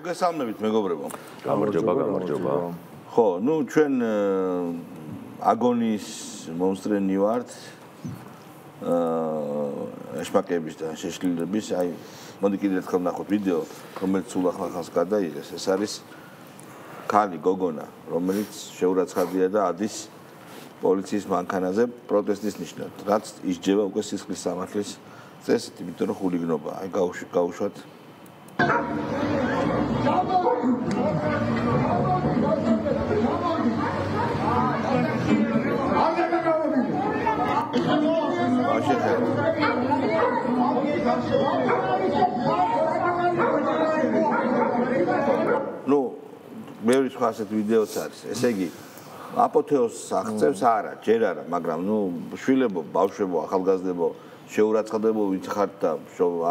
მოგესალმებით მეგობრებო. გამარჯობა. ხო, ნუ ჩვენ აგონის მონსტრენი ვართ. ეშმაკების და შეშლილების, აი, მოდი კიდევ ერთხელ ნახოთ ვიდეო, რომელიც სულ ახლა-ახალს გადაიღეს. ეს არის ქალი გოგონა, რომელიც შეურაცხადია და ადის პოლიციის მანქანაზე პროტესტის ნიშნად. რაც ისჯება უკვე სისხლის სამართლის წესით, იმიტომ რომ ხულიგნობა. აი, გავუშვათ. ნუ მეორე სხვა ასეთ ვიდეოც არის. ესე იგი აპოთეოზს აღწევს არა, ჯერ არა, მაგრამ ნუ შვილებო, ბავშვებო, ახალგაზრდებო, შეურაცხადებო ვინც ხართ და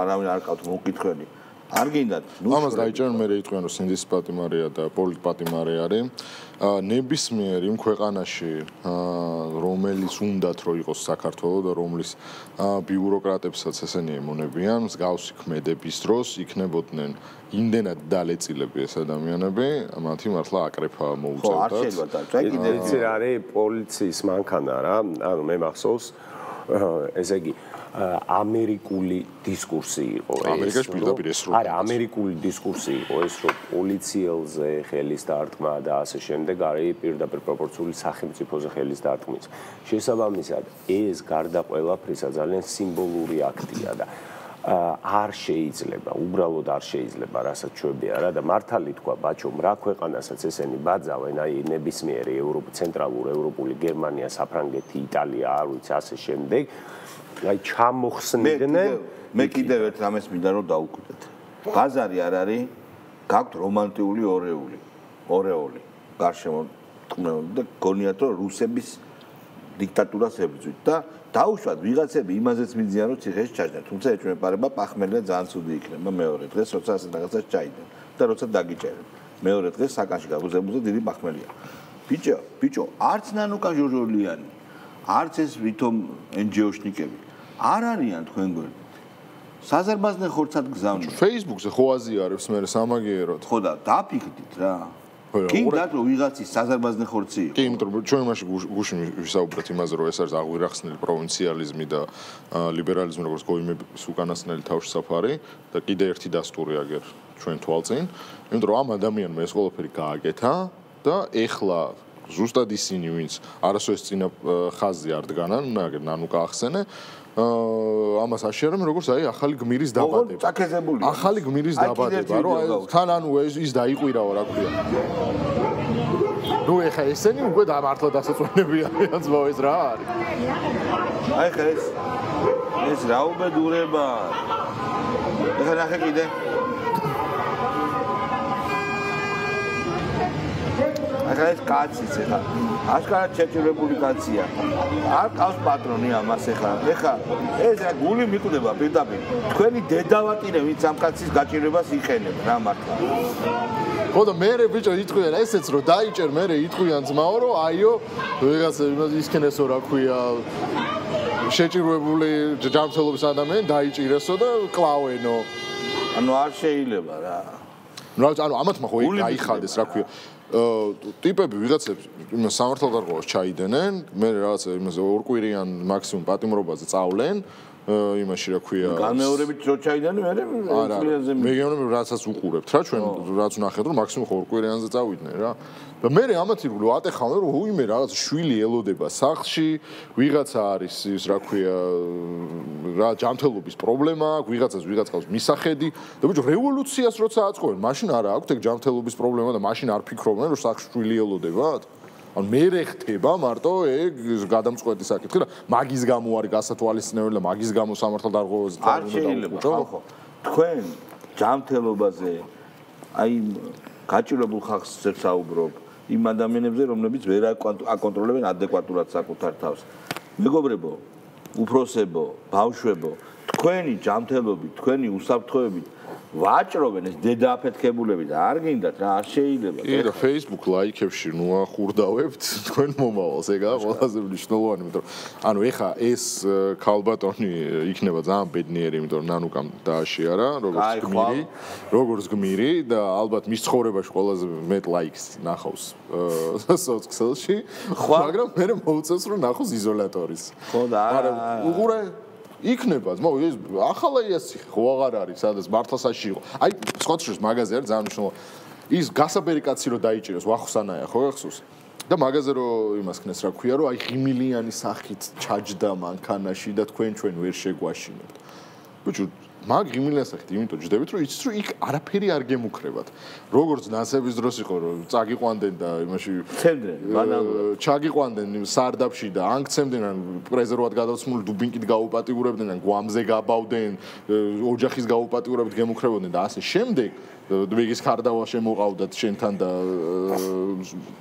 არავინ არ ყავთ მოკითხველი. არ გინდათ, ნუ ამას დაიჭერენ მე იტყვიან რომ სინდის პატიმარი და პოლიტპატიმარი არის. ნებისმიერ იმ ქვეყანაში, რომელიც უნდათ რომ იყოს საქართველოს და რომლის ბიუროკრატებსაც ესენი ემონებიან, მსგავსი ქმედების დროს იქნებოდნენ იმდენად დალეწილები ეს ადამიანები, მათი მართლა აკრეფა მოუწევდათ. ხო, არ შეიძლება და კიდევ ეს არის პოლიციის მანქანა რა, ანუ მე მახსოვს ესე იგი ამერიკული დისკურსი იყო ეს. ამერიკაში პირდაპირ ეს რო. არა, ამერიკული დისკურსი იყო ეს, რომ პოლიციელზე ხელის დარტყმა და ასე შემდეგ არის პირდაპირ პროპორციული სახელმწიფოზე ხელის დარტყმის. შესაბამისად, ეს გარდა ყველაფრისა ძალიან სიმბოლური აქტია და არ შეიძლება, უბრალოდ არ შეიძლება, რასაც ჩვენია რა და მართალი თქვა, ბაჩო, რა ქვეყანასაც ესენი ბაძავენ, აი ნებისმიერი ცენტრალურ ევროპული გერმანია, საფრანგეთი, იტალია, არ ვიცი, ასე შემდეგ. აი ჩამოხსნიდნენ მე კიდევ ერთ რამეს მინდა რომ დაუკვირდეთ. ბაზარი არ არის, გაქვთ რომანტიული ორეული. გარშემო და გონიათ რომ რუსების დიქტატურას ებრძვით და დაუშვათ ვიღაცები იმაზეც მიზიან რომ ციხეში ჩაჯდან. თუმცა ეჭვმეპარება პახმელია ძალიან ცუდი იქნება მეორე დღეს, როცა ასე რაღაცას ჩაიდნენ და როცა დაგიჭერენ. მეორე დღეს საკანში გაგუზებულზე დიდი პახმელია. ბიჭო, არც ნანუკა ჟორჟოლიანი, არც ეს ვითომ NGO-შნიკები არ არიან თქვენ გვერდით. საზარბაზნე ხორცად გზავნით. Facebook-ზე ხო აზიარებს მე სამაგიეროდ. ხო და დაფიქრდით რა. კიდათ რომ ვიღაცის საზარბაზნე ხორცი იყო. კი, იმიტომ რომ ჩვენ მაშინ გუშინ ვისაუბრეთ იმაზე, რომ ეს არის აღვირახსნილი პროვინციალიზმი და ლიბერალიზმი, როგორც გოიმების უკანასკნელი თავშესაფარი და კიდე ერთი დასტური აგერ ჩვენ თვალწინ. იმიტომ რომ ამ ადამიანმა ეს ყველაფერი გააკეთა და ეხლა ზუსტად ისინი, ვინც არასოდეს წინა ხაზზე არ დგანან, აგერ ნანუკა ახსენე, ამას აშერებენ როგორც აი ახალი გმირის დაბადება. წაქეზებულია. ახალი გმირის დაბადება, რომ თან ანუ ის დაიყვირავა რა ქვია. ნუ ეხა ესენი უკვე მართლა დასაწვენები არიან ზმო ეს რა არის. აი ხა ეს რა უბედურება. ეხა ნახე კიდე. ახლა ეს კაციც ეხლა აშკარად შეჭრებული კაცია. არ ყავს პატრონი ამას ეხლა. ეხლა ეს რა გული მიკვდება პირდაპირ. თქვენი დედავატირე ვინც ამ კაცის გაჭირებას იყენებს რა მართლა. ხო და მე ბიჭო იტყვიან ესეც რომ დაიჭერ მე იტყვიან ძმაო რომ აიო ვიღაცა ისქენესო რა ქვია შეჭრებული ჯანმრთელობის ადამიანი დაიჭირესო და კლავენო. ანუ არ შეიძლება რა. ანუ ამათმა ხო გაიხადეს რა ქვია. ტიპები ვიღაცებს იმას სამართალდარღვევას ჩაიდენენ, მე რაღაცა იმაზე ორკვირიან მაქსიმუმ პატიმრობაზე წავლენ, იმაში რა ქვია. განმეორებით რო ჩაიდენ, მე წლიანზე მე გეუბნები რასაც უყურებთ რა ჩვენ რაც ვნახეთ რომ მაქსიმუმ ორკვირიანზე წავიდნენ რა. და მე ამათი რო ატეხავენ რომ უიმე რაღაც შვილი ელოდება სახლში, ვიღაცა არის ის რა ქვია რა ჯანმრთელობის პრობლემა აქვს, ვიღაც ყავს მისახედი და ბიჭო რევოლუციას როცა აწყობენ, მაშინ არა აქვს ეგ ჯანმრთელობის პრობლემა და მაშინ არ ფიქრობენ რომ სახლში შვილი ელოდებათ? ან მე ხდება მარტო ეგ გადამწყვეტი საკითხი და მაგის გამო არის გასათვალისწინებელი და მაგის გამო სამართალდარღვევაზე არ შეიძლება ხო თქვენ ჯანმრთელობაზე აი გაჭირებულ ხალხს საუბრობ იმ ადამიანებზე რომლებიც ვერ აკონტროლებენ ადეკვატურად საკუთარ თავს მეგობრებო უფროსებო ბავშვებო თქვენი ჯანმრთელობით თქვენი უსაფრთხოებით ვაჭრობენ ეს დედააფეთქებულები და არ გინდათ რა არ შეიძლება. კი და Facebook ლაიქებში ნუ ახურდავებთ თქვენ მომავალს, ეგაა ყველაზე მნიშვნელოვანი, იმიტომ რომ ანუ ეხა ეს ქალბატონი იქნება ძალიან ბედნიერი, იმიტომ რომ ნანუკამ დააშიარა, როგორც გმირი და ალბათ მის ცხოვრებაში ყველაზე მეტ ლაიქს ნახავს სოციალში, მაგრამ მე მოუწევს რომ ნახოს იზოლატორის. ხო და არა უყურე იქნება, ეს ახალა იასი ხო აღარ არის, სადაც მართლასაში იყო. აი, სხვადასხვა მაღაზია არის ძალიან მნიშვნელოვანი. ის გასაბერი კაცი რო დაიჭიროს ვახოსანაია, ხო გახსოვს? და მაღაზია რო იმას ქნეს, რა ქვია, რომ აი ღიმილიანი სახით ჩაჯდა მანქანაში და თქვენ ვერ შეგვაშინებთ. ბიჭო, მაგ ღიმილიან სახით იმიტომ ჯდებით, რომ იცით, რომ იქ არაფერი არ გემუქრებათ. როგორც ნასების დროს იყო, რომ წაგიყვანდნენ და იმაში ცემდნენ, ჩაგიყვანდნენ სარდაფში და ანგცემდნენ, ან პრეზერვად გადაცმული დუბინკით გაუპატიურებდნენ, ან გვამზე გაბავდნენ, ოჯახის გაუპატიურებით გემუქრებოდნენ და ასე შემდეგ. დვიგის ხარდავა შემოყავდათ შენთან და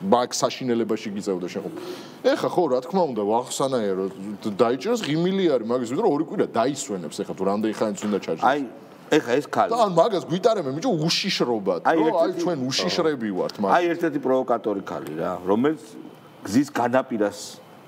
ბაკ საშინელებაში გიწევდა შეხო. ეხა ხო რა თქმა უნდა ვახსანაია რომ დაიჭეროს ღიმილი არის მაგის ვიდრე ორი კვირა დაისვენებს ეხა თუ რამდენი ხანიც უნდა ჩაჯდეს. აი ეხა ეს ქალი. და მაგას გვიტარებენ ბიჭო უშიშრობად. აი ჩვენ უშიშრები ვართ მაგ. აი ერთ-ერთი პროვოკატორი ქალი რა, რომელიც გზის განაპირას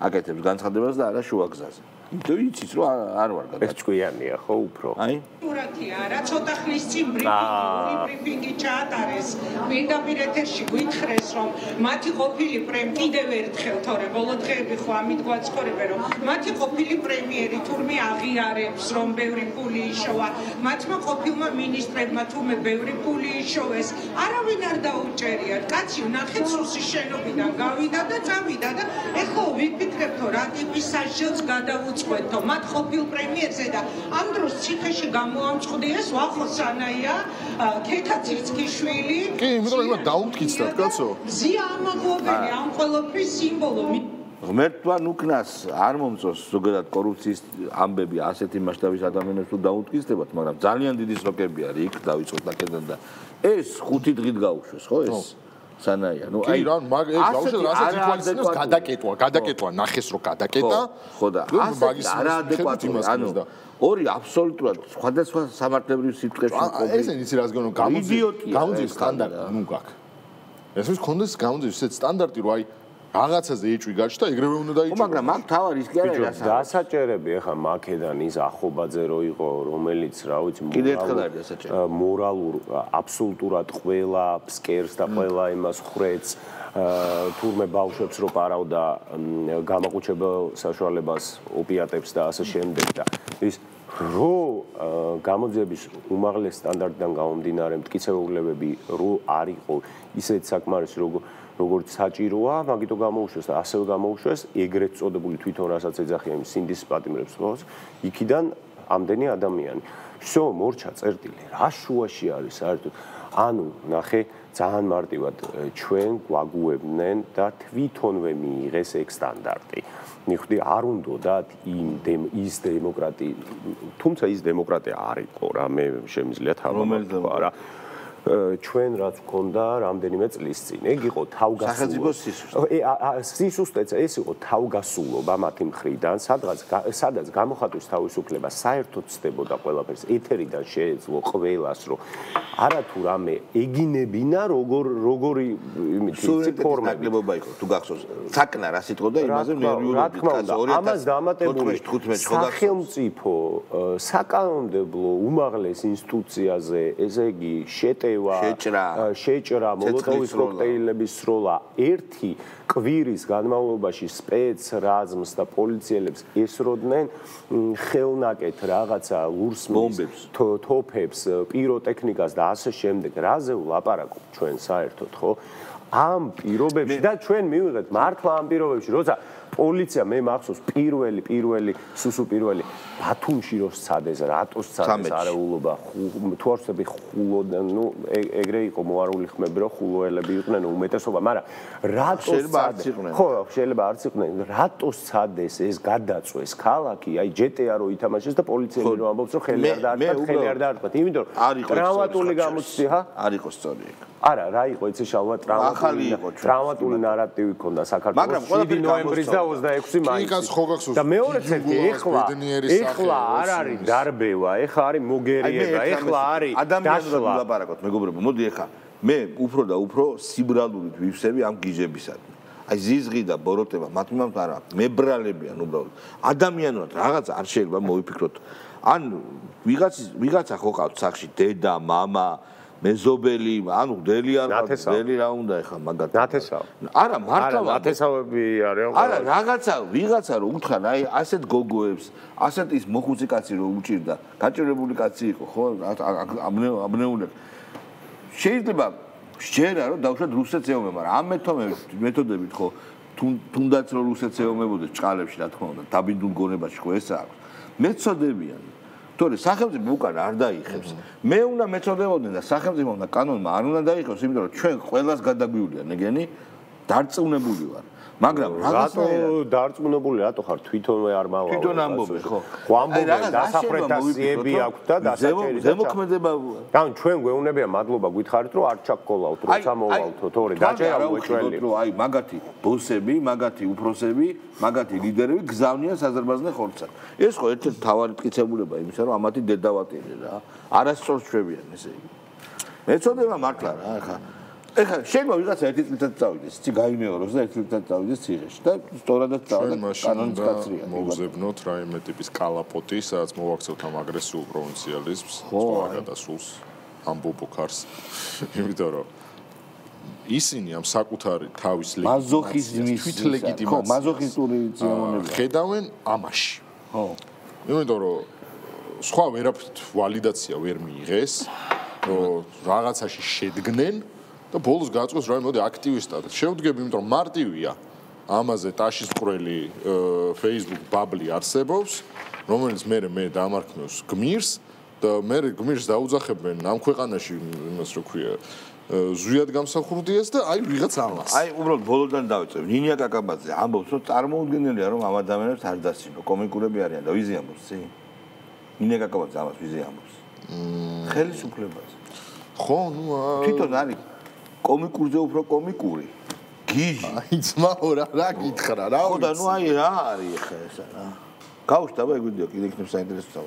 აკეთებს განცხადებას და არა შუა გზაზე. იმიტომ იცის რომ არ ვარ გადაგ. ეს ჭკვიანია ხო უფრო? აი ურათია რა ცოტა ხნის წინ ბრიფინგი ჩაატარეს პირდაპირ ეთერში გითხრეს რომ მათი ყოფილი კიდევ ერთხელ თორე ბოლო დღეები ხო ამით გვაცხოვრებენ რომ მათი ყოფილი პრემიერი თურმე აღიარებს რომ ბევრი ფული იშოვა მათმა ყოფილმა მინისტრებმა თურმე ბევრი ფული იშოვეს არავინ არ დაუჭერიათ კაცი ნახეთ სუსის შენობიდან გავიდა და წავიდა და ეხლა ვიფიქრებთ რა ტიპის სასჯელს გადავუწყვეტო მათ ყოფილ პრემიერზე და ამ დროს ციხეში მოამწყდიეს ვახოსანაია ქეთაცირცკიშვილი კი იმიტომ რომ იმათ დაუმტკიცდათ კაცო ზია ამაღლობელი ამ ყველაფრის სიმბოლო ღმერთთან უკნას არ მომწონს ზოგადად კორუფციის ამბები ასეთი მასშტაბის ადამიანებს თუ დაუმტკიცდებათ მაგრამ ძალიან დიდი სროკები არის იქ დავიწყოთ აქედან და ეს 5 დღით გაუშვეს ხო ეს სანაია ნუ აი რა მაგ ეს გაუშვეს რასაც ითვალისწინებს გადაკეტვა ნახეს რომ გადაკეტა ხო და ასეთი არაადეკვატური ანუ ორი აბსოლუტურად სხვადასხვა სამართლებრივ სიტყვებში ყოფილი. ესენი იცი რას გონო გამოძიების სტანდარტი ნუ გაქვს. ეს ის კონდეს გამოძიების ეს სტანდარტი რომ აი რაღაცაზე ეჭვი გაჩნდა ეგრევე უნდა დაიჭირო. მაგრამ მაგ თავარ ის კი არა რასაც. დასაჭერები ახლა მაკედან ის ახობაძე რო იყო რომელიც რა ვიცი მორალურ აბსოლუტურად ყველა ფსკერს და ყველა იმას ხრեց თურმე ბავშვებს რო პარავდა გამაყუჩებელ საშუალებას ოპიატებს და ასე შემდეგ და ის რო გამოძიების უმაღლეს სტანდარტიდან გამომდინარე მტკიცებულებები რო არ იყო ისეთ საკმარისი როგორც საჭიროა მაგითო გამოუშვეს და ასევე გამოუშვეს ეგრეთ წოდებული თვითონ რასაც ეძახიან სინდის პატიმრებს ხო იქიდან ამდენი ადამიანი всё მორჩა წერტილი რა შუაში არის საერთოდ ანუ ნახე ძალიან მარტივად ჩვენ გვაგუებდნენ და თვითონვე მიიღეს ეგ სტანდარტი მიხვდი არ უნდათ ის დემოკრატია თუმცა ის დემოკრატია არ იყო რა მე შემიძლია თავმოყრა რა ჩვენ რაც გქონდა რამდენიმე წლის წინ ეგ იყო თავგასულობა სისუსტეც ეს იყო თავგასულობა მათი მხრიდან სადაც გამოხატვის თავისუფლება საერთოდ ცდებოდა ყველაფერს ეთერიდან შეეძლო ყველას რომ არათუ რამე ეგინებინა როგორი იმითი ფორმები იყო თუ გახსოვს საკნა რა სიტყვა და იმაზე ნერვიულობით კაცო 2015 სახელმწიფო საკანონმდებლო უმაღლეს ინსტიტუციაზე ესე იგი შეჭრა მოლოტოვის კოქტეილების სროლა ერთი კვირის განმავლობაში სპეცრაზმს და პოლიციელებს ესროდნენ ხელნაკეთ რაღაცა ლურსმის თოფებს პიროტექნიკას და ასე შემდეგ რაზე ვლაპარაკობ ჩვენ საერთოდ ხო ამ პირობებში და ჩვენ მივიღეთ მართლა ამ პირობებში როცა პოლიცია მე მახსოვს პირველი სუსუ პირველი ბათუმში რო სცადეს რატო სცადეს არეულობა თუ არ ვცდები ხულოდან ნუ ეგრე იყო მოარული ხმები რომ ხულოელები იყვნენ უმეტესობა მაგრამ რატო სცადეს ხო შეიძლება არც იყვნენ რატო სცადეს ეს გადაწვეს ქალაქი აი ჯეტია რო ითამაშეს და პოლიციელი რო ამბობს რომ ხელი არ დაარტყათ იმიტომ რომ ტრავმატული გამოჩნდა არ იყო სწორი არა, რა იყო იცი შალვა ტრავმატული ნარატივი ქონდა საქართველოს 7 ნოემბრის და 26 მაისის. და მეორეც ერთი ეხლა არ არის დარბევა, ეხლა არის მოგერიება, ეხლა არის ადამიანურად ვილაპარაკოთ, მეგობრებო, მოდი ეხლა მე უფრო და უფრო სიბრალურით ვივსები ამ გიჟებისადმი. აი ზიზღი და ბოროტება მათ მიმართ არა, მებრალებიან უბრალოდ. ადამიანურად რაღაც არ შეიძლება მოვიფიქროთ. ან ვიღაცა ხო ყავთ სახში დედა, მამა, მეზობელი, ანუ დელი არ ყავთ, დელი რა უნდა ეხლა მაგათ. ნათესავ. არა, მართლა ნათესავები არიან. არა, ვიღაცა რო უთხრან, აი ასეთ გოგოებს, ასეთ ის მოხუცი კაცი რო უჭირდა, გაჭირებული კაცი იყო, ხო? აბნეული. შეიძლება შეერა რომ დავუშვათ რუსეთს ეომება, მაგრამ ამ მეთოდებით ხო თუნდაც რომ რუსეთს ეომებოდეს ჭყალებში რა თქმა უნდა, დაბინდულ გონებაში ხო ეს აქვს. მეცოდებიან. თორე სახელმწიფო უკან არ დაიხებს. მე უნდა მეცოდებოდნენ და სახელმწიფო უნდა კანონმა არ უნდა დაიხოს, იმიტომ რომ ჩვენ ყველას გადაგვიულია ნეგენი დარწმუნებული ვარ. მაგრამ რატო დარწმუნებული რატო ხარ თვითონვე არ მავალ თვითონ ამბობე ხო ამბობენ დასაფრენდასიები აქვს და დასაჭერი ზემოქმედება და ჩვენ გვეუბნებია მადლობა გითხარით რომ არ ჩაგკოლავთ როცა მოვალთო თორე დაჭერა მოეჭველი რომ აი მაგათი ბოსები მაგათი უფროსები მაგათი ლიდერები გზავნიან საზარბაზნე ხორცად ეს ხო ერთ-ერთი თავარი მტკიცებულება იმისა რომ ამათი დედავატირი რა არასწორს ჩვევიან ესე იგი მეწოდება მართლა რა ხა ეხლა შეიძლება ვიღაცა ერთი წლით წავიდეს, იცი გაიმეოროს და ერთი წლით წავიდეს ციხეში და სწორადაც წავიდეს კანონის კაცრია. მოვზებნოთ რაიმე ტიპის კალაპოტი, სადაც მოვაქცევთ ამ აგრესიულ პროვინციალიზმს, სწორადასულს, ამ ბობოქარს. იმიტომ რომ ისინი ამ საკუთარი თავის მაზოხიზმის თვითლეგიტიმაციას, ხო, მაზოხისტური ძიონები ხედავენ ამაში. ხო. იმიტომ რომ სხვა ვერაფრით ვალიდაცია ვერ მიიღეს, რომ რაღაცაში შედგნენ და ბოლოს გაწყვეს რომ მოდი აქტივისტად შევდგები, იმიტომ რომ მარტივია ამაზე ტაშის მკვრელი Facebook ბაბლი არსებობს, რომელიც მე დამარქმევს გმირს და მე გმირს დაუძახებენ ამ ქვეყანაში იმას რო ქვია ზვიად გამსახურდიას და აი ვიღაც ამას. აი უბრალოდ ბოლოდან დავიწევ. ნინია კაკაბაძე ამბობს რომ წარმოუდგენელია რომ ამ ადამიანებს არ დასინო, კომიკურები არიან და ვიზი ამბობს, ცი? ნინია კაკაბაძე ამას ვიზი ამბობს. ხელისუფლებაზე. ხო, ნუ თვითონ არის კომიკურზე უფრო კომიკური. გიჟი. აი ძმაო რა გითხრა რა. ხო და ნუ აი რა არის ხა ესა რა. გავშტაბა ეგვიდიო კიდე იქნებ საინტერესო.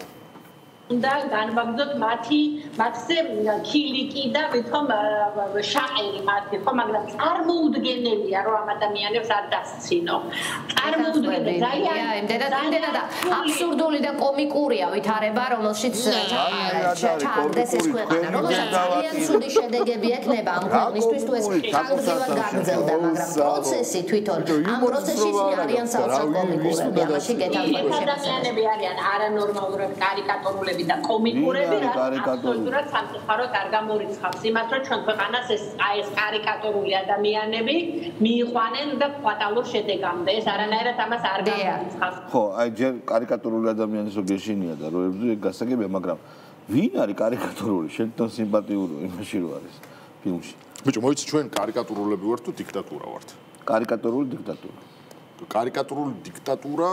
უნდა განვაგრძოთ მათზე ქილიკი და ვითომ შაყერი მათი ხო მაგრამ წარმოუდგენელია რომ ამ ადამიანებს არ დასცინო. წარმოუდგენელია იმდენად აბსურდული და კომიკურია ვითარება რომელშიც ჩააგდეს ეს ქვეყანა რომელსაც ძალიან ცუდი შედეგები ექნება ამ ქვეყნისთვის თუ ეს ხანგრძლივად გაგრძელდა მაგრამ პროცესი თვითონ ამ პროცესში არიან საოცარ კომიკურები ამაში გეთანხმებით ადამიანები არიან არანორმალურად კარიკატურული და კომიკურები რა აბსოლუტურად სამწუხაროდ არ გამორიცხავს იმას რომ ჩვენ ქვეყანას ეს კარიკატურული ადამიანები მიიყვანენ და ფატალურ შედეგამდე ეს არანაირად ამას არ გამორიცხავს ხო აი ჯერ კარიკატურული ადამიანის რო გეშინია და რო ეგ გასაგებია მაგრამ ვინ არის კარიკატურული შენთან სიმპათიური იმაში რო არის ფილმში ბიჭო მოიცი ჩვენ კარიკატურულები ვართ თუ დიქტატურა ვართ კარიკატურული დიქტატურა კარიკატურული დიქტატურა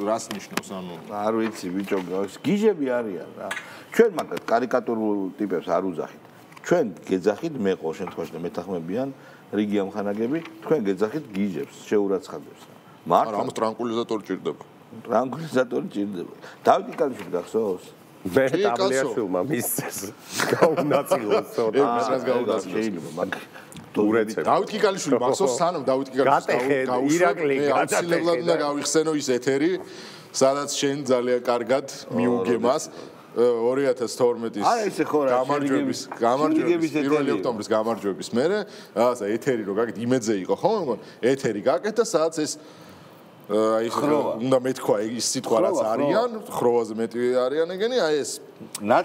რას ნიშნავს ანუ არ ვიცი ბიჭო გიჟები არიან რა ჩვენ მაგ კარიკატურულ ტიპებს არ უძახით ჩვენ გეძახით მე ყოველ შემთხვევაში და მეთანხმებიან რიგი ამხანაგები თქვენ გეძახით გიჟებს შეურაცხადებს მართლა ამას ტრანკვილიზატორი ჭირდება ტრანკვილიზატორი ჭირდება დავით იკალიშვილი გახსოვს მე ტაბლიაშვილმა მისცეს გაუნაწილოს ცოტა მას გაუნაწილოს შეიძლება მაგ დავით კიკალიშვილი მახსოვს სანამ დავით კიკალიშვილს ირაკლი გაცილებლად უნდა გავიხსენო ის ეთერი სადაც შენ ძალიან კარგად მიუგემას 2012-ის გამარჯვების 1 ოქტომბრის გამარჯვების მერე რაღაცა ეთერი რო გაკეთე იმედზე იყო ხო ეთერი გაკეთდა სადაც ეს აი ეს უნდა მეთქვა ის სიტყვა რაც არიან ხროვაზე მეტი არიან ეგენი აი ეს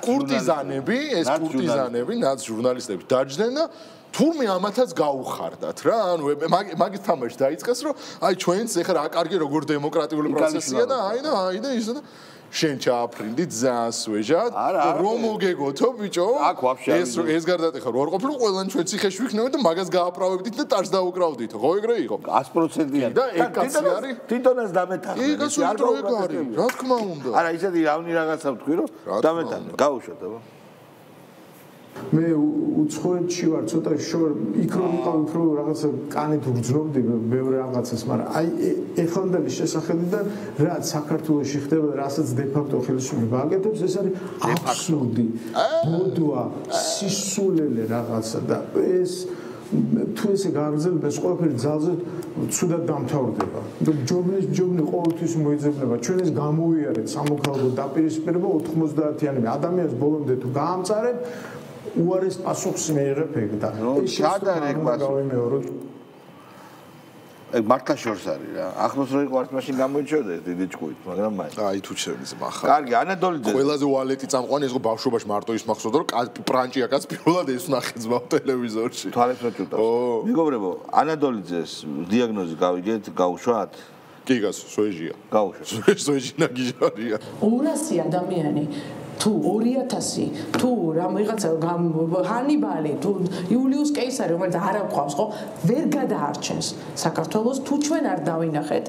კურტიზანები ნაც ჟურნალისტები დაჯდნენ და თურმე ამათაც გაუხარდათ რა ანუ მაგის თამაში დაიწყეს რომ აი ჩვენც ეხლა რა კარგი როგორ დემოკრატიული პროცესია და აი და ისე და შენ ჩააფრინდი ძალიან სვეჟად რომ მოგეგოთო ბიჭო ეს გარდატეხა რო არ ყოფილიყო ყველანი ჩვენ ციხეში ვიქნებოდით და მაგას გააправებდით და ტარს დაუკრავდით ხო ეგრე იყო 100%-იანი და ეგ კაცი არის თვითონაც დამეთანხმე ის არ პროექტი რა თქმა უნდა არა ისეთი რავნი რაღაცა ვთქვი რომ დამეთანხმე გაუშვათ აბა მე უცხოეთში ვარ ცოტა შორ იქ რომ ვიყავ უფრო რაღაცა კანით ვგრძნობდი ბევრი რაღაცას მაგრამ აი ეხანდელი შესახედიდან რაც საქართველოში ხდება რასაც დე-ფაქტო ხელისუფლება აკეთებს ეს არის აბსურდი ბოდვა სისულელე რაღაცა და ეს თუ ესე გაგრძელდება ეს ყველაფერი ძალზე ცუდად დამთავრდება და ჯობნი ყოველთვის მოიძებნება ჩვენ ეს გამოვიარეთ სამოქალაქო დაპირისპირება 90-იანები ადამიანს ბოლომდე თუ გაამწარებ უარეს პასუხს მიიღებ ეგ და ჩადარეკ პასუხი ეგ მართლა შორს არის რა ახლოს რო იყო არც მაშინ გამოიჩოდა ეს დიდი ჭკუით მაგრამ მაინც აი თუ ჩემს მახარ კარგი ანადოლიძე ყველაზე უალეტი წამყვანი ეს იყო ბავშვობაში მარტო ის მახსოვდა რომ პრანჭია კაც პირველად ეს ნახე ძმაო ტელევიზორში თვალებს რო ჭუტავს მეგობრებო ანადოლიძეს დიაგნოზი გავიგეთ გაუშვათ კი გას სოეჟია გაუშვათ სოეჟინა გიჟარია 200 ადამიანი თუ 2000 თუ რა ვიღაცა ჰანიბალი თუ იულიუს კეისარი რომელიც არ აყვავს ხო ვერ გადაარჩენს საქართველოს თუ ჩვენ არ დავინახეთ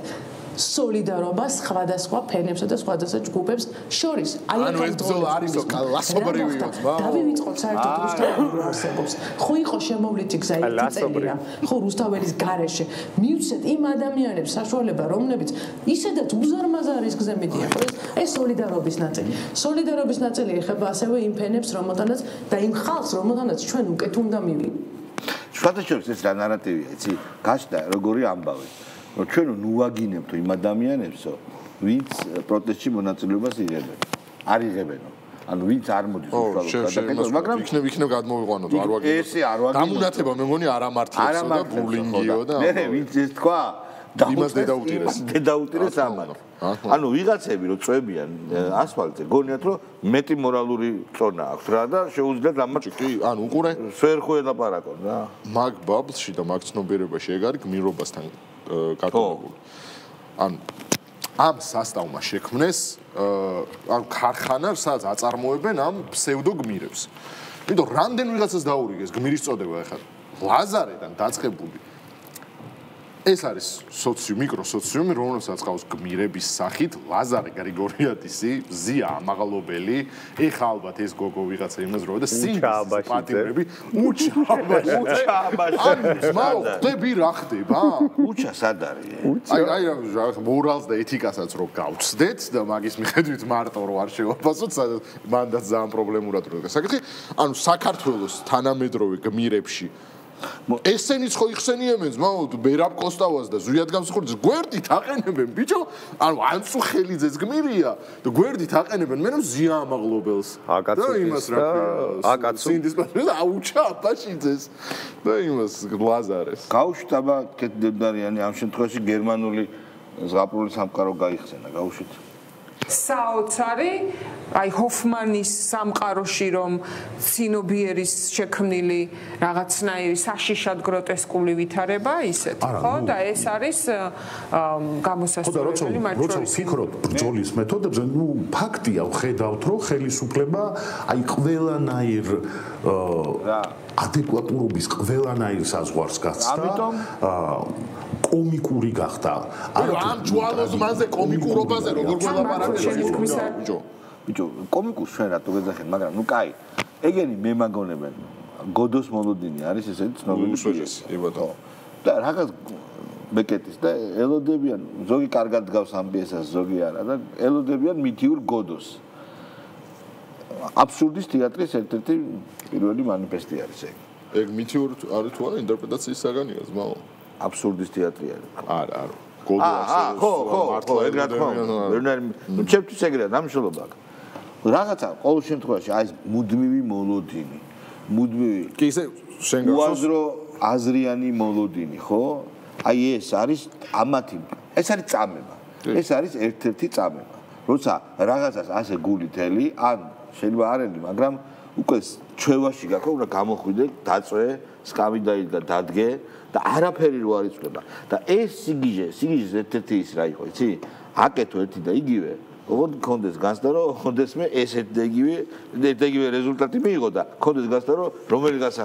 სოლიდარობა სხვადასხვა ფენებსა და სხვადასხვა ჯგუფებს შორის აი ეს ბრძოლა არის ლასობრივია დავივიწყოთ საერთოდ რუსთაველის არსებობს ხო იყო შემოვლითი გზა ერთი წელია ხო რუსთაველის გარეშე მივცეთ იმ ადამიანებს საშუალება რომლებიც ისედაც უზარმაზარის გზე მიდიან ხო ეს სოლიდარობის ნაწილი ეხება ასევე იმ ფენებს რომელთანაც და იმ ხალხს რომელთანაც ჩვენ უკეთ უნდა მივიდეთ შუათაშორის ეს რა ნარატივია იცი გაშდა როგორი ამბავი რომ ჩვენ ნუვაგინებთ იმ ადამიანებსო ვინც პროტესტში მონაწილეობას იღებენ არ იღებენო ანუ ვინც არ მოდის უშუალოდ მაგრამ იქნებ გადმოვიყვანოთ არ ვაგინებთ ესე არ ვაგინებთ დამუნათება მე მგონი არამართლებს და ბულინგიო და მე ვინც ეს თქვა იმას დედაუტირეს ამათ ანუ ვიღაცები რომ წვებიან ასფალტზე გონიათ რომ მეტი მორალური წონა აქვს რა და შეუძლიათ ამათ კი ანუ უყურე ვერ ხო ელაპარაკონ რა მაგ ბაბლში და მაგ ცნობიერებაში ეგ არის გმირობასთან კატოლიკური ანუ ამ სასტავმა შექმნეს ან ქარხანა სადაც აწარმოებენ ამ ფსევდოგმირებს იმიტომ რამდენ ვიღაცას დაურიგეს გმირის წოდება ახლა ლაზარედან დაწყებული ეს არის მიკროსოციუმი რომელსაც ყავს გმირების სახით ლაზარე გრიგორიადისი ზია ამაღლობელი ეხა ალბათ ეს გოგო ვიღაცა იმას რო და სინჩაბაში პატიმრები უჩაბაში მაო ხდები რა ხდება უჩა სად არის აი მორალს და ეთიკასაც რო გავცდეთ და მაგის მიხედვით მარტო რო არ შევაფასოთ მანდაც ძალიან პრობლემურად რო გასაკეთე ანუ საქართველოს თანამედროვე გმირებში ესენიც ხო იხსენიებენ ძმაო ბერაბ კოსტავას და ზვიად გამსხურდეს გვერდით აყენებენ ბიჭო ანუ ანწუხელიძეც გმირია და გვერდით აყენებენ მე რომ ზია ამაღლობელს და იმას რა ქვია სინდის და აუჩა აბაშიძეს და იმას ლაზარეს გავუშვით აბა კეთდებდარიანი ამ შემთხვევაში გერმანული ზღაპრული სამყარო გაიხსენა გავუშვით საოცარი აი ჰოფმანის სამყაროში რომ ცინობიერის შექმნილი რაღაცნაირი საშიშად გროტესკული ვითარება ისეთ ხო და ეს არის გამოსასწორებელი მათ შორის როცა ვფიქრობ ბრძოლის მეთოდებზე ნუ ფაქტია ვხედავთ რომ ხელისუფლება აი ყველანაირ ადეკვატურობის ყველანაირ საზღვარს გაცდა კომიკური გახდა ამ ჯვალოს მასზე კომიკურობაზე როგორ გველაპარაკეთ ბიჭო კომიკურს ჩვენ რატო გეძახენ მაგრამ ნუ კაი ეგენი მემაგონებენ გოდოს მოლოდინი არის ესეთი ცნობილი უსვეჯესი ებათო და რაღაც ბეკეტის და ელოდებიან ზოგი კარგად გავს ამ პიესას ზოგი არა და ელოდებიან მითიურ გოდოს აბსურდის თეატრის ერთ-ერთი პირველი მანიფესტი არის ეგ მითიურ არის თუ არა ინტერპრეტაციის საგანია ზმაო აბსურდის თეატრი არის არა გოდო ახსენებს ხო ეგ რა თქმა უნდა ნუ ჩემთვის ეგრეა დამშრალობა რაღაცა ყოველ შემთხვევაში აი ეს მუდმივი მოლოდინი მუდმივი კი ისე შენ გახსოვს უაზრო აზრიანი მოლოდინი ხო აი ეს არის ამათი ეს არის წამება ეს არის ერთ-ერთი წამება როცა რაღაცას ასე გულითელი ან შეიძლება არელი მაგრამ უკვე ჩვევაში გაქო უნდა გამოხვიდე დაწვე სკამი დაიდგა დადგე და არაფერი რო არ იწვება და ეს სიგიჟეს ერთ-ერთი ის რა იყო იცი აკეთო ერთი და იგივე ოღონდ კონდეს განცდა რომ ხონდეს მე ესეთ და იგივე რეზულტატი მიიღო და კონდეს განცდა რომ რომელიღაც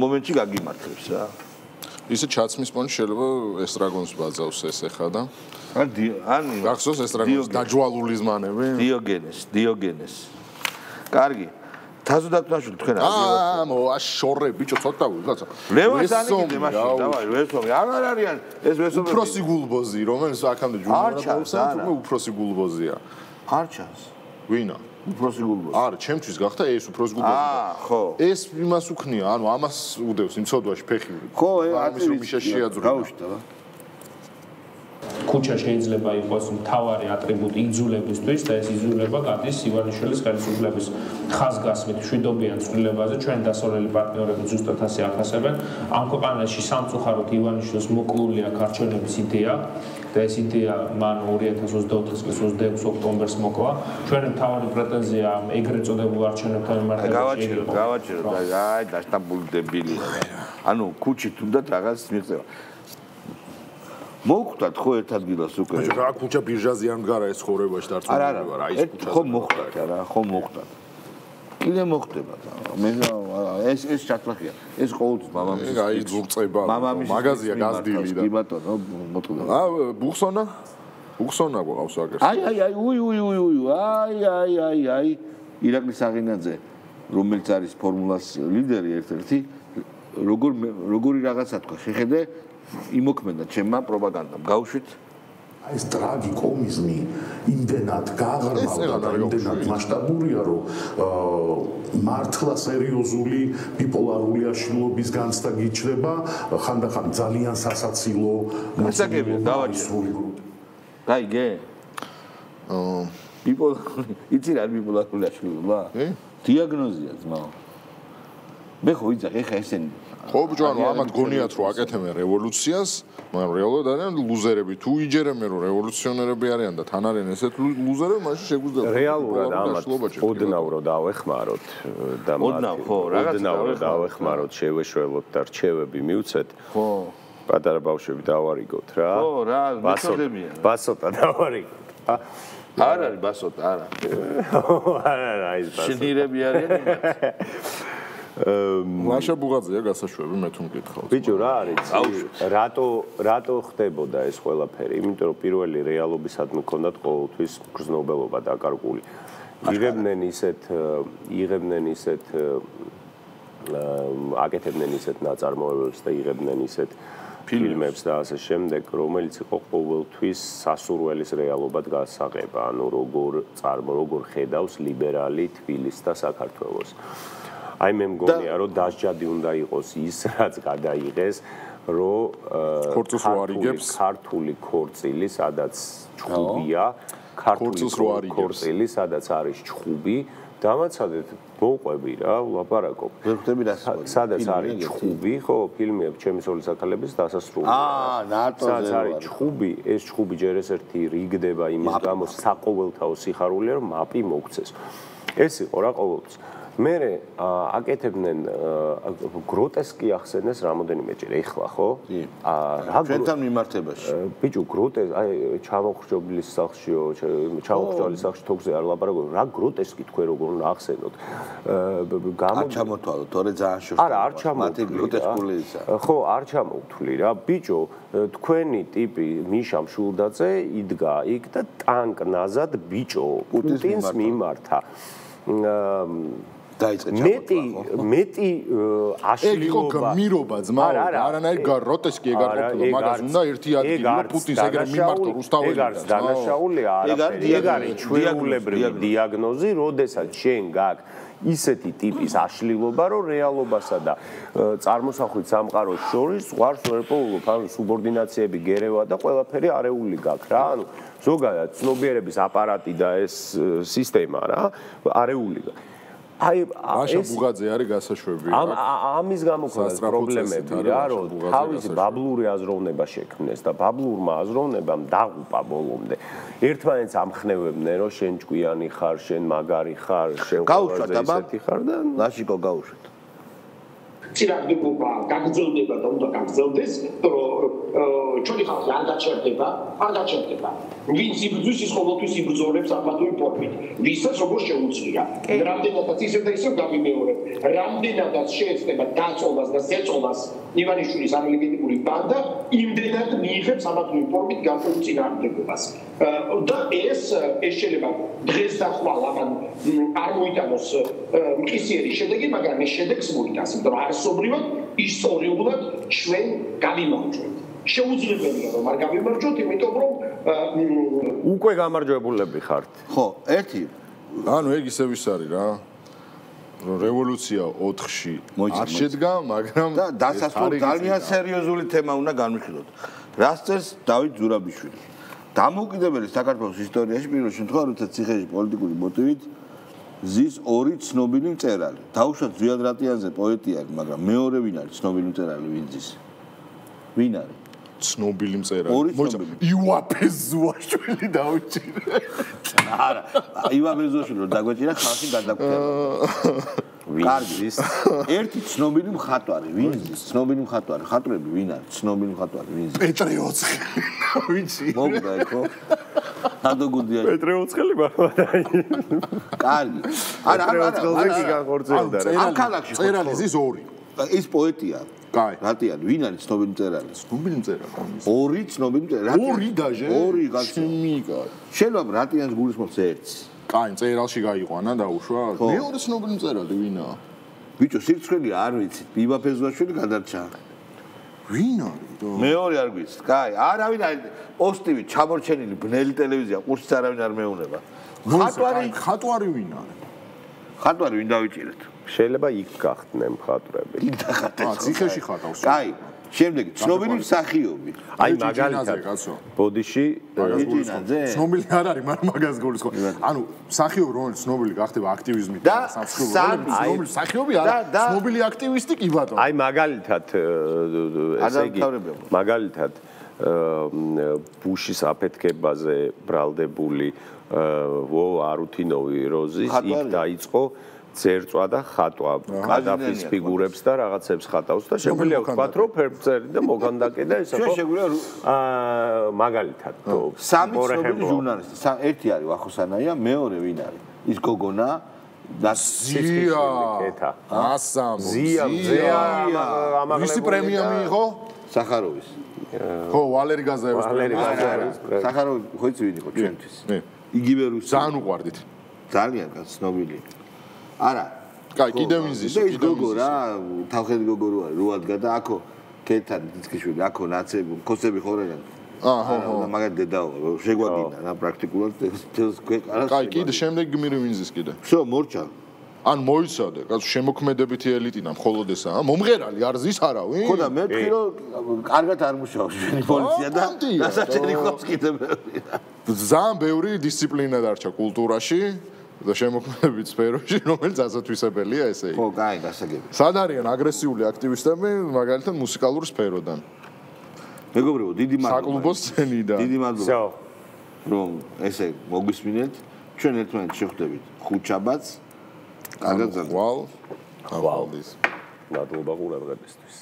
მომენტში გაგიმართლებს რა ისე ჩაცმის პონი შეიძლება ესტრაგონს ბაძავს ეს ახლა და ან გახსოვს ესტრაგონს დაჯვალული ზმანები დიოგენეს კარგი თაზოდაკნაშვილი თქვენ მოა შორე ბიჭო ცოტა ვიღაცა ლევას ანიკიდე მაშინ დავაი ვესომი არ არიან ეს ვესომები უფროსი გულბოზი რომელიც აქამდე ჯურნალისტებს თუმცა უფროსი გულბოზია არ ჩანს ვინა უფროსი გულბოზი არა ჩემთვის გახდა ეს უფროსი გულბოზი ხო ეს იმას უქნია ანუ ამას უდევს იმ ცოდვაში ფეხი ხო ამის რომ შეაძურა გავუშტა ქუჩა შეიძლება იყოს მთავარი ატრიბუტი იძულებისთვის და ეს იძულება გადის ივანიშვილის ხელისუფლების ხაზგასმით მშვიდობიან ცვლილებაზე ჩვენ დასავლელი პარტნიორები ზუსტად ასე აფასებენ ამ ქვეყანაში სამწუხაროდ ივანიშვილს მოკლული აქვს არჩევნების იდეა და ეს იდეა მან 2024 წლის 26 ოქტომბერს მოკლა ჩვენი მთავარი პრეტენზია ეგრეთ წოდებულ არჩევნებთან მიმართებაში გავაჩეროთ აი დაშტაბული დებილია ანუ ქუჩით თუნდაც რაღაც მიღწევა მოხდათ ხო ერთ ადგილას უკვე რა ქუჩა ბირჟაზე არ მდგარა ეს ხორებაში დარწმუნებული ვარ აი ეს ქუჩა ხო მოხდათ რა ხო მოხდათ კიდე მოხდება მე ეს ჩათლახია ეს ყოველთვის მამამისის აი ზურწება მაღაზია გაზდილი და კი ბატონო მოწყდა ბუხსონა გვყავს აგერ აი უი ირაკლი საღინაძე რომელიც არის ფორმულას ლიდერი ერთ-ერთი როგორი რაღაცა თქვა შეხედე იმოქმედა ჩემმა პროპაგანდამ გავუშვით ეს ტრაგიკომიზმი იმდენად გაღრმავდა და იმდენად მასშტაბურია რომ მართლა სერიოზული ბიპოლარული აშლილობის განცდა გიჩნდება ხანდახან ძალიან სასაცილო მოსაგებია დავაჭირე გაიგე იცი რა ბიპოლარული აშლილობა დიაგნოზია ძმაო მე ხო ვიძახე ხა ესენი ხო ბიჭო ანუ ამათ გონიათ რომ აკეთებენ რევოლუციას მაგრამ რეალურად არიან ლუზერები თუ იჯერებენ რომ რევოლუციონერები არიან და თან არიან ესეთ ლუზერები მაშინ შეგვიძლია რეალურად ამათ ოდნავ დავეხმაროთ და ოდნავ დავეხმაროთ შევეშველოთ და რჩევები მივცეთ ხო პატარა ბავშვები დავარიგოთ რა ხო რა მიწოდებიან ბასოტა დავარიგოთ არ არის ბასოტა არა არა ის ბასოტა შინირები არიან ლაშა ბუღაძეა გასაშვები მე თუ მკითხავ. ბიჭო რა არის? რატო ხდებოდა ეს ყველაფერი? იმიტომ რომ პირველი რეალობისადმი ჰქონდათ ყოველთვის გრძნობელობა დაკარგული. იღებდნენ ისეთ აკეთებდნენ ისეთ ნაწარმოებებს და იღებდნენ ისეთ ფილმებს და ასე შემდეგ, რომელიც იყო ყოველთვის სასურველის რეალობად გასაღება, ანუ როგორ ხედავს ლიბერალი თბილისს და საქართველოს. აი მე მგონია რომ დასჯადი უნდა იყოს ის რაც გადაიღეს რომ ქართული ქორწილი სადაც ჩხუბია ქართული ქორწილი სადაც არის ჩხუბი დამაცადეთ მოყვები რა ლაპარაკობ ვერხდები რა სადაც არის ჩხუბი ხო ფილმი აქვს ჩემი სოლის აქალების დასასრული სადაც არის ჩხუბი ეს ჩხუბი ჯერ ერთი რიგდება იმის გამო საყოველთაო სიხარულია რომ მაპი მოგცეს ეს იყო რა ყოველთვის მე აკეთებდნენ გროტესკი ახსენეს რამოდენიმეჯერ ეხლა ხო? რა ჩვენთან მიმართებაში. ბიჭო გროტეს აი ჩამოხრჯობლის სახშიო, ჩამოხრჯობლის სახში თოქზე არ ლაპარაკობ, რა გროტესკი თქვენ როგორ უნდა ახსენოთ? არ ჩამოთვალოთ, თორე ძალიან შორს. არა, არ ჩამოთვლი გროტესკული ისა. ხო, არ ჩამოთვლი რა. ბიჭო, თქვენი ტიპი მიშა მშულდაძე იდგა იქ და ტანკ-ნაზად ბიჭო პუტინს მიმართა. მეტი აშლილობა მირობა ძმა არანაირი გროტესკი ეგ არ ყოფილა მაგას უნდა ერთი ადგილი პუტინს ეგრე მიმართო რუსთაველი ეგ არის დანაშაულია არაფერი ეგ არის ჩვეულებრივი დიაგნოზი როდესაც შენ გაქვს ისეთი ტიპის აშლილობა რომ რეალობასა და წარმოსახვით სამყაროს შორის ზღვარს ვერ პოულობ ანუ სუბორდინაციები გერევა და ყველაფერი არეული გაქვს რა ანუ ზოგადად ცნობიერების აპარატი და ეს სისტემა რა არეული გაქვს აი აშა ბუღაძე არის გასაშვები ამის გამო ქონდა პრობლემები რა რომ თავისი ბაბლური აზროვნება შექმნეს და ბაბლურმა აზროვნებამ დაღუპა ბოლომდე ერთმანეთს ამხნევებდნენ რომ შენ ჭკვიანი ხარ შენ მაგარი ხარ შენ გაუშვათ აბა ხარ და ლაშიკო გაუშვათ ცირაგდუბა გაგრძელდება და უნდა გაგრძელდეს რომ ჩვენი ხალხი არ გაჩერდება. ვინც იბრძვის, ის ყოველთვის იბრძოლებს ამათური ფორმით. ვისაც როგორ შეუძლია. რამდენადაც ისევ და ისევ გამიმეორებ. რამდენადაც შეეცდება დაწოლას და ზეწოლას ივანიშვილის არალეგიტიმური ბანდა, იმდენად მიიღებს ამათური ფორმით განხილულ წინააღმდეგობას. და ეს შეიძლება დღეს და ხვალ ამან არ მოიტანოს მყისიერი შედეგი, მაგრამ ეს შედეგს მოიტანს, იმიტომ რომ არსობრივად ისტორიულად ჩვენ გამიმარჯვებთ. შეუძლებელია რომ არ გამიმარჯვოთ, იმიტომ რომ უკვე გამარჯვებულები ხართ. ხო, ერთი ანუ ეგ ისევ ის არის რა. რევოლუცია 4-ში არ შედგა, მაგრამ და დასასრულს ძალიან სერიოზული თემა უნდა განვიხილოთ. რას წერს დავით ზურაბიშვილი? დამოუკიდებელი საქართველოს ისტორიაში პირველ შემთხვევაში, როცა ციხეში პოლიტიკური მოტივით ზის ორი ცნობილი მწერალი. დაუშვათ ზვიად რატიანზე პოეტი არის, მაგრამ მეორე ვინ არის ცნობილი მწერალი ვინ ზის? ვინ არის? ცნობილი მწერალი. ივაფე ზუაშვილი დაუჭირე. არა, ივაფე ზუაშვილი რომ დაგვეჭირა ხალხი გადაგხვდება. ვინ ზის? ერთი ცნობილი მხატვარი, ვინ ზის? ცნობილი მხატვარი, ხატრები ვინ არის? ცნობილი მხატვარი, ვინ ზის? პეტრე ოცხელი. ვიცი. მოგდა ეხო? ადოგუდია. პეტრე ოცხელი ბარბადაი. კარგი. არა, ოცხელზე გახორციელდა რა. ამ ქალაქში წერალი ზის ორი. ის პოეტია. კაი. რატიანი, ვინ არის ცნობილი მწერალი? ცნობილი მწერალი. ორი ცნობილი მწერალი. ორი დაჟე? ორი გასწორ. შემიგა. შეიძლება რატიანს გულისხმობს ერთს. კაი, წერალში გაიყვანა დაუშვა. მეორე ცნობილი მწერალი ვინაა? ბიჭო, სირცხველი არ ვიცით. ივაფე ზუაშვილი გადარჩა. ვინ არის? მეორე არ გვიცით. კაი, არავინ არის პოსტივით ჩამორჩენილი ბნელი ტელევიზია, ყურსიც არავინ არ მეუნება. ხატვარი ვინ არის? ხატვარი ვინ დავიჭირეთ? შეიძლება იქ გახდნენ მხატვრები. ციხეში ხატავს. კაი, შემდეგი ცნობილი მსახიობი. აი მაგალითად ბოდიში ცნობილი არ არის, მაგრამ მაგას გულისხმობ. ანუ მსახიობი რომელიც ცნობილი გახდება აქტივიზმით და ცნობილი მსახიობი არა, ცნობილი აქტივისტი კი ბატონო. აი მაგალითად ესე იგი მაგალითად ბუშის აფეთქებაზე ბრალდებული ვო არუთინოვი როზის იქ დაიწყო წერწვა და ხატვა კადაფის ფიგურებს და რაღაცებს ხატავს და შეგვიძლია ვთქვათ რომ ფერფლწერი და მოგანდაკე და ესა ხო მაგალითად სამი ცნობილი ჟურნალისტი ერთი არის ვახოსანაია მეორე ვინ არის ის გოგონა და ზია ვისი პრემია მიიღო სახაროვის ხო ვალერი გაზაევის სახაროვი ხო იცი ვინ იყო ჩვენთვის იგივე რუსი ძალიან უყვარდით ძალიან ცნობილი არა კაი კიდე ვინზის გოგო რა თავხედი გოგო რო არის რო ადგა და აქო კეთან დისკიშვილი აქო ნაცები ქოსები ხორენენ აჰა მაგათ დედაო შეგვაგინა რა პრაქტიკულად თელს ქვეყანას კაი კიდე შემდეგ გმირი ვინზის კიდე всё მორჩა ან მოიცადე კაცო შემოქმედებითი ელიტინა მხოლოდ ესაა მომღერალი არ ზის არავინ ხო და მე ვთქვი რომ კარგად არ მუშაობს პოლიცია და დასაჭერი ხობს კიდე ძალიან ბევრი დისციპლინა დარჩა კულტურაში და შემოქმედებით სფეროში, რომელიც ასათვისებელია ესე იგი. ხო, კაი, გასაგებია. სად არიან აგრესიული აქტივისტები, მაგალითად მუსიკალურ სფეროდან. მეგობრებო, დიდი მადლობა. საკლუბო სცენიდან. დიდი მადლობა. რომ ესე მოგვისმინეთ, ჩვენ ერთმანეთს შევხვდებით ხუთშაბათს. კარგად გზარდ. ხვალ. მადლობა ყურადღებისთვის.